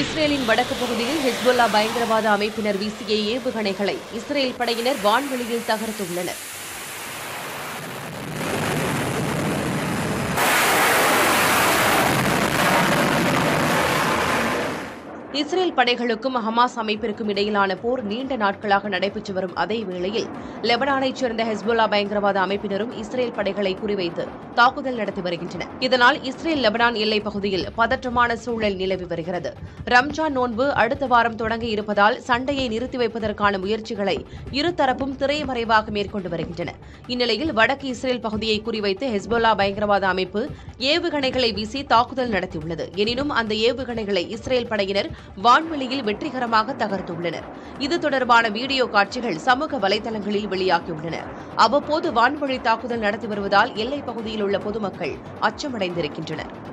இஸ்ரேலின் வடக்கு பகுதியில் ஹெஸ்பொல்லா பயங்கரவாத அமைப்பினர் வீசிய ஏவுகணைகளை இஸ்ரேல் படையினர் வான்வெளியில் தகர்த்துள்ளனர். இஸ்ரேல் படைகளுக்கும் ஹமாஸ் அமைப்பிற்கும் இடையிலான போர் நீண்ட நாட்களாக நடைபெற்று வரும் அதே வேளையில் லெபனானைச் சேர்ந்த ஹெஸ்பொல்லா பயங்கரவாத அமைப்பினரும் இஸ்ரேல் படைகளை குறிவைத்து தாக்குதல் நடத்தி வருகின்றனர். இதனால் இஸ்ரேல் லெபனான் எல்லைப் பகுதியில் பதற்றமான சூழல் நிலவி வருகிறது. ரம்ஜான் நோன்பு அடுத்த வாரம் தொடங்க இருப்பதால் சண்டையை நிறுத்தி வைப்பதற்கான முயற்சிகளை இருதரப்பும் திரைமறைவாக மேற்கொண்டு வருகின்றன. இந்நிலையில் வடக்கு இஸ்ரேல் பகுதியை குறிவைத்து ஹெஸ்பொல்லா பயங்கரவாத அமைப்பு ஏவுகணைகளை வீசி தாக்குதல் நடத்தியுள்ளது. எனினும் அந்த ஏவுகணைகளை இஸ்ரேல் படையினர் வான்வெளியில் வெற்றிகரமாக தகர்த்துள்ளனர். இது தொடர்பான வீடியோ காட்சிகள் சமூக வலைதளங்களில் வெளியாகியுள்ளன. அவ்வப்போது வான்வழி தாக்குதல் நடத்தி வருவதால் எல்லைப் பகுதியில் உள்ள பொதுமக்கள் அச்சமடைந்திருக்கின்றனர்.